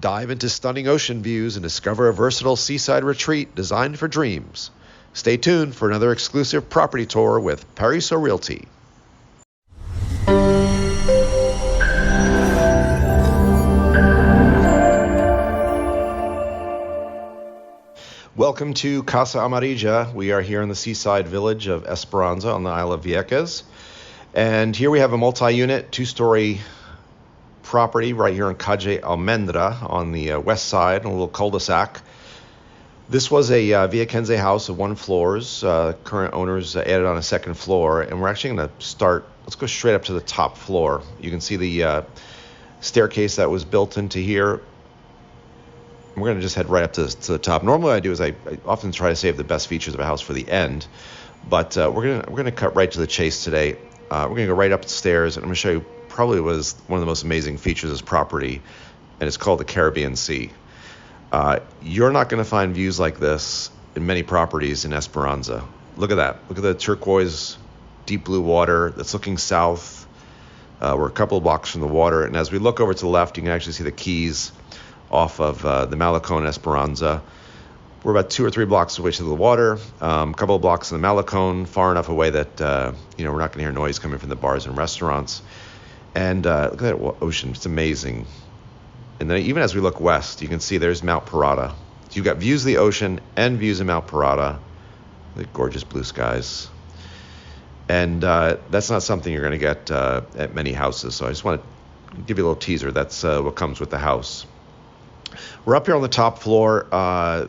Dive into stunning ocean views and discover a versatile seaside retreat designed for dreams. Stay tuned for another exclusive property tour with Paraiso Realty. Welcome to Casa Amarilla. We are here in the seaside village of Esperanza on the Isle of Vieques. And here we have a multi-unit, two-story property right here in Calle Almendro on the west side, a little cul-de-sac. This was a Vieques house of 1 floors. Current owners added on a second floor, and we're actually going to start. Let's go straight up to the top floor. You can see the staircase that was built into here. We're going to just head right up to the top. Normally what I do is I often try to save the best features of a house for the end, but we're going to cut right to the chase today. We're going to go right up the stairs, and I'm going to show you probably was one of the most amazing features of this property, and it's called the Caribbean Sea. You're not going to find views like this in many properties in Esperanza. Look at that. Look at the turquoise, deep blue water that's looking south. We're a couple of blocks from the water, and as we look over to the left, you can actually see the keys off of the Malecon Esperanza. We're about 2 or 3 blocks away to the water, a couple of blocks in the Malecon, far enough away that we're not going to hear noise coming from the bars and restaurants. And look at that ocean, it's amazing. And then even as we look west, you can see there's Mount Pirata. So you've got views of the ocean and views of Mount Pirata, the gorgeous blue skies. And that's not something you're going to get at many houses. So I just want to give you a little teaser. That's what comes with the house. We're up here on the top floor.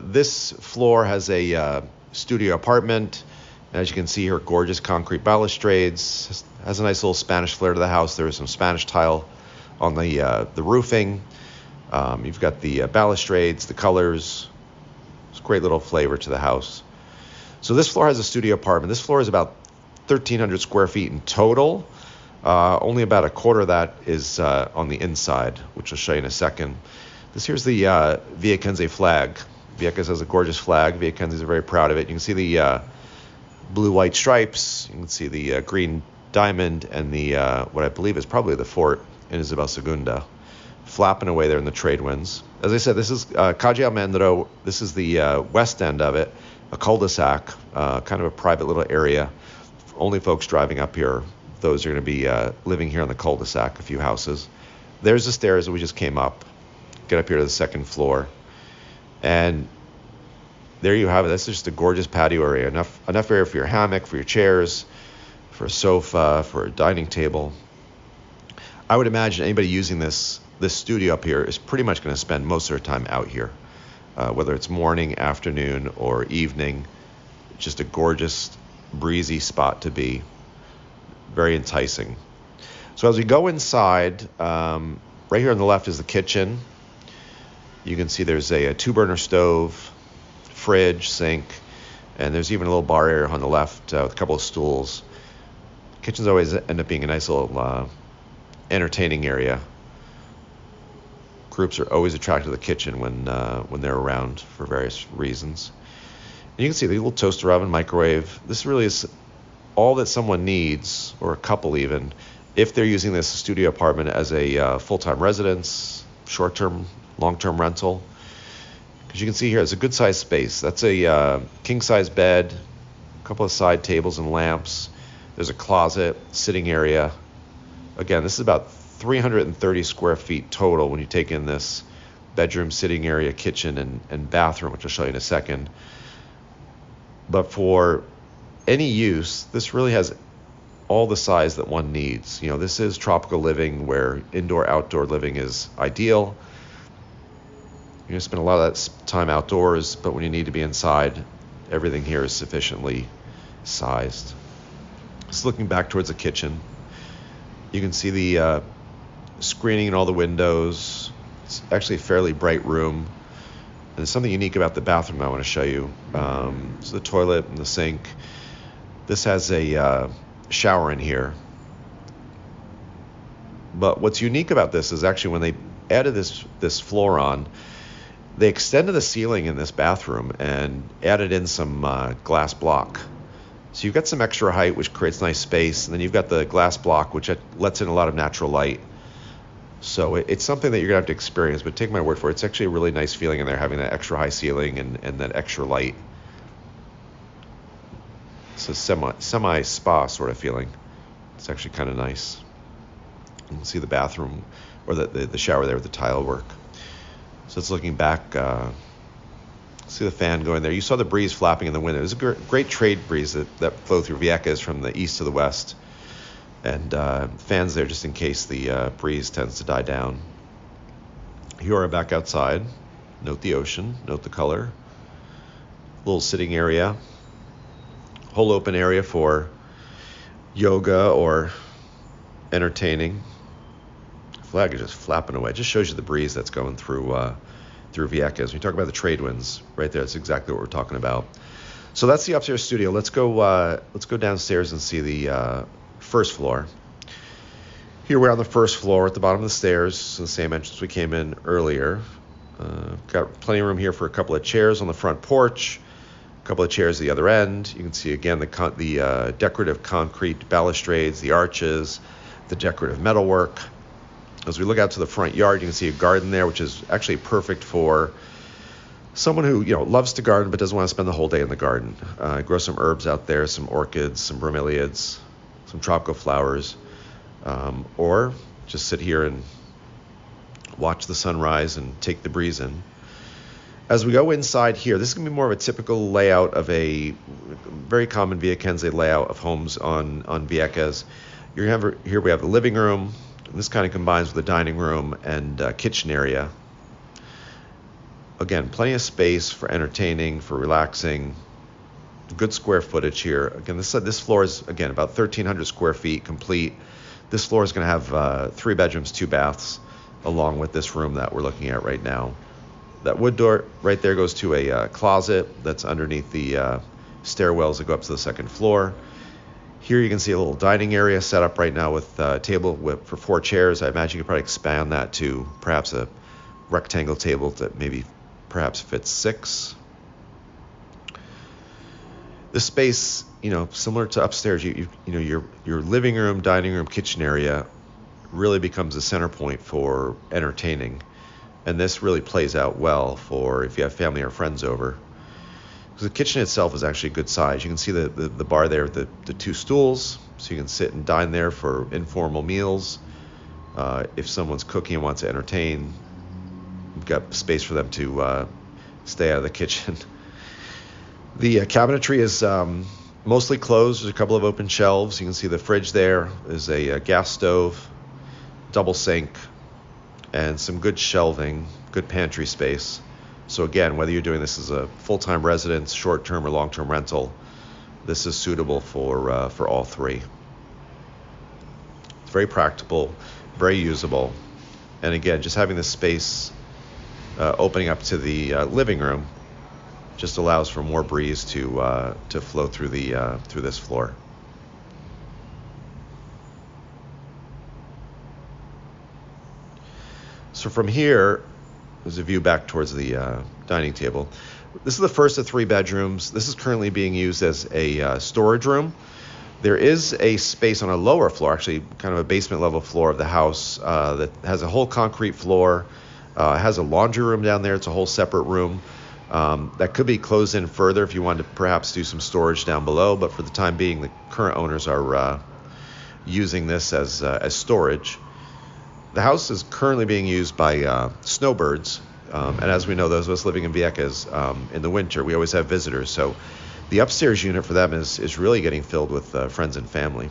This floor has a studio apartment. As you can see here, gorgeous concrete balustrades. Has a nice little Spanish flair to the house. There is some Spanish tile on the roofing. You've got the balustrades, the colors. It's a great little flavor to the house. So this floor has a studio apartment. This floor is about 1,300 square feet in total. Only about a quarter of that is on the inside, which I'll show you in a second. This here's the Vieques flag. Vieques has a gorgeous flag. Vieques are very proud of it. You can see the blue-white stripes. You can see the green diamond and the what I believe is probably the fort in Isabel II, flapping away there in the trade winds. As I said, this is Calle Almendro. This is the west end of it, a cul-de-sac, kind of a private little area. Only folks driving up here, those are going to be living here on the cul-de-sac, a few houses. There's the stairs that we just came up. Get up here to the second floor, and there you have it. That's just a gorgeous patio area. Enough area for your hammock, for your chairs, for a sofa, for a dining table. I would imagine anybody using this studio up here is pretty much going to spend most of their time out here, whether it's morning, afternoon, or evening. Just a gorgeous, breezy spot to be. Very enticing. So as we go inside, right here on the left is the kitchen. You can see there's a 2-burner stove, fridge, sink, and there's even a little bar area on the left with a couple of stools. Kitchens always end up being a nice little entertaining area. Groups are always attracted to the kitchen when they're around for various reasons. And you can see the little toaster oven, microwave. This really is all that someone needs, or a couple even, if they're using this studio apartment as a full-time residence, short-term, long-term rental. Because you can see here, it's a good-sized space. That's a king-size bed, a couple of side tables and lamps. There's a closet, sitting area. Again, this is about 330 square feet total when you take in this bedroom, sitting area, kitchen, and bathroom, which I'll show you in a second. But for any use, this really has all the size that one needs. This is tropical living where indoor-outdoor living is ideal. You're going to spend a lot of that time outdoors, but when you need to be inside, everything here is sufficiently sized. Just looking back towards the kitchen, you can see the screening in all the windows. It's actually a fairly bright room. And there's something unique about the bathroom I want to show you. So the toilet and the sink. This has a shower in here. But what's unique about this is actually when they added this floor on, they extended the ceiling in this bathroom and added in some glass block. So you've got some extra height, which creates nice space, and then you've got the glass block, which lets in a lot of natural light. So it's something that you're going to have to experience, but take my word for it. It's actually a really nice feeling in there, having that extra high ceiling and that extra light. It's a semi spa sort of feeling. It's actually kind of nice. You can see the bathroom or the shower there with the tile work. So it's looking back. See the fan going there. You saw the breeze flapping in the window. There's a great trade breeze that flowed through Vieques from the east to the west. And fans there just in case the breeze tends to die down. Here we are back outside. Note the ocean. Note the color. Little sitting area. Whole open area for yoga or entertaining. The flag is just flapping away. It just shows you the breeze that's going through Vieques. When you talk about the trade winds, right there, that's exactly what we're talking about. So that's the upstairs studio. Let's go downstairs and see the first floor. Here we're on the first floor at the bottom of the stairs, so the same entrance we came in earlier. Got plenty of room here for a couple of chairs on the front porch. A couple of chairs at the other end. You can see again the decorative concrete balustrades, the arches, the decorative metalwork. As we look out to the front yard, you can see a garden there, which is actually perfect for someone who loves to garden but doesn't want to spend the whole day in the garden. Grow some herbs out there, some orchids, some bromeliads, some tropical flowers, or just sit here and watch the sunrise and take the breeze in. As we go inside here, this is going to be more of a typical layout of a very common Viequense layout of homes on Vieques. Here we have the living room. This kind of combines with the dining room and kitchen area. Again, plenty of space for entertaining, for relaxing. Good square footage here. Again, this floor is, again, about 1,300 square feet complete. This floor is going to have 3 bedrooms, 2 baths, along with this room that we're looking at right now. That wood door right there goes to a closet that's underneath the stairwells that go up to the second floor. Here you can see a little dining area set up right now with a table for 4 chairs. I imagine you could probably expand that to perhaps a rectangle table that maybe perhaps fits 6. This space, similar to upstairs, your living room, dining room, kitchen area really becomes the center point for entertaining. And this really plays out well for if you have family or friends over. Because the kitchen itself is actually a good size. You can see the bar there with the 2 stools, so you can sit and dine there for informal meals. If someone's cooking and wants to entertain, you've got space for them to stay out of the kitchen. The cabinetry is mostly closed. There's a couple of open shelves. You can see the fridge there. There's a gas stove, double sink, and some good shelving, good pantry space. So again, whether you're doing this as a full-time residence, short-term or long-term rental, this is suitable for all 3. It's very practical, very usable, and again, just having this space opening up to the living room just allows for more breeze to flow through this floor. So from here, there's a view back towards the dining table. This is the first of 3 bedrooms. This is currently being used as a storage room. There is a space on a lower floor, actually kind of a basement level floor of the house that has a whole concrete floor, has a laundry room down there. It's a whole separate room. That could be closed in further if you wanted to perhaps do some storage down below, but for the time being, the current owners are using this as storage. The house is currently being used by snowbirds, and as we know, those of us living in Vieques, in the winter, we always have visitors, so the upstairs unit for them is really getting filled with friends and family.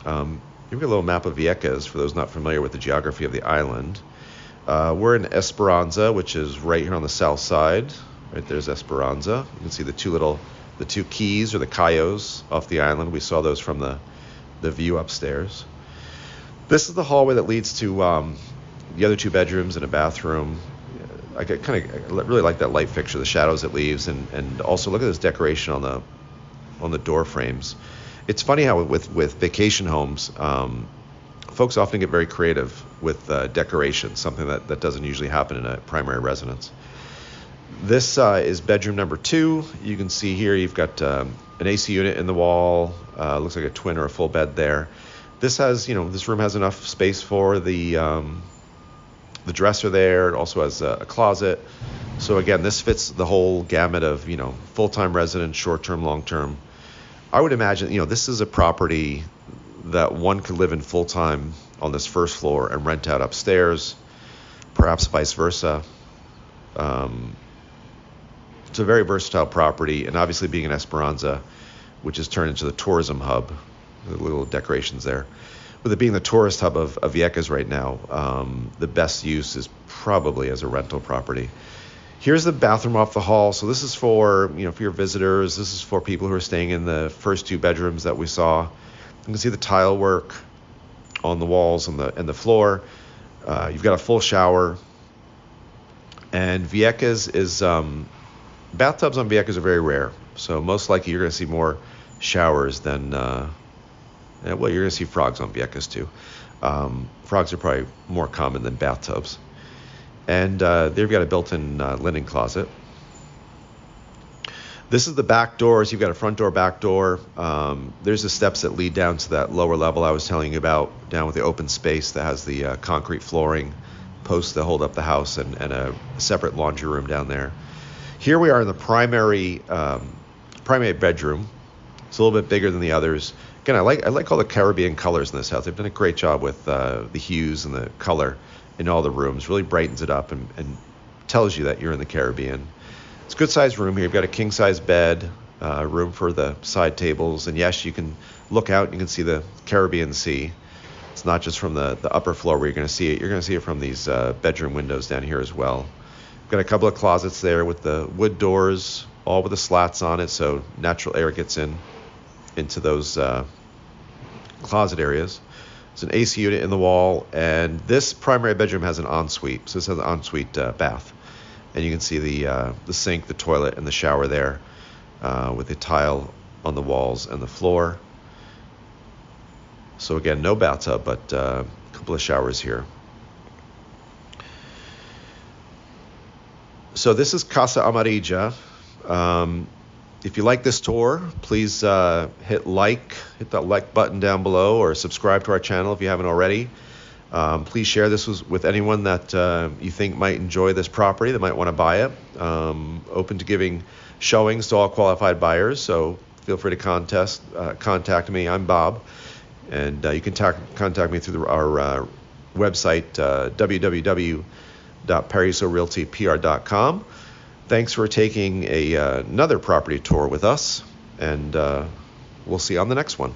Here's a little map of Vieques for those not familiar with the geography of the island. We're in Esperanza, which is right here on the south side. Right there's Esperanza. You can see the two keys or the cayos off the island. We saw those from the view upstairs. This is the hallway that leads to the other 2 bedrooms and a bathroom. I really like that light fixture, the shadows it leaves, and also look at this decoration on the door frames. It's funny how with vacation homes, folks often get very creative with decoration, something that doesn't usually happen in a primary residence. This is bedroom number 2. You can see here you've got an AC unit in the wall. Looks like a twin or a full bed there. This room has enough space for the the dresser there. It also has a closet. So again, this fits the whole gamut of, full-time residence, short-term, long-term. I would imagine, this is a property that one could live in full-time on this first floor and rent out upstairs, perhaps vice versa. It's a very versatile property, and obviously being in Esperanza, which has turned into the tourism hub, the little decorations there. With it being the tourist hub of Vieques right now, the best use is probably as a rental property. Here's the bathroom off the hall. So this is for, for your visitors. This is for people who are staying in the first two bedrooms that we saw. You can see the tile work on the walls and the floor. You've got a full shower. And Vieques is, bathtubs on Vieques are very rare. So most likely you're going to see more showers than, you're going to see frogs on Vieques too. Frogs are probably more common than bathtubs. And they've got a built-in linen closet. This is the back door. So you've got a front door, back door. There's the steps that lead down to that lower level I was telling you about, down with the open space that has the concrete flooring, posts that hold up the house, and a separate laundry room down there. Here we are in the primary bedroom. It's a little bit bigger than the others. Again, I like all the Caribbean colors in this house. They've done a great job with the hues and the color in all the rooms. Really brightens it up and tells you that you're in the Caribbean. It's a good sized room here. You've got a king size bed, room for the side tables, and yes, you can look out and you can see the Caribbean Sea. It's not just from the upper floor where you're going to see it. You're going to see it from these bedroom windows down here as well. We've got a couple of closets there with the wood doors, all with the slats on it, so natural air gets into those closet areas. There's an AC unit in the wall, and this primary bedroom has an ensuite. So this has an ensuite bath, and you can see the sink, the toilet, and the shower there, with the tile on the walls and the floor. So again, no bathtub, but a couple of showers here. So this is Casa Amarilla. If you like this tour, please hit that like button down below, or subscribe to our channel if you haven't already. Please share this with anyone that you think might enjoy this property, that might want to buy it. Open to giving showings to all qualified buyers, so feel free to contact me. I'm Bob, and you can contact me through our website, www.paraisorealtypr.com. Thanks for taking another property tour with us, and we'll see you on the next one.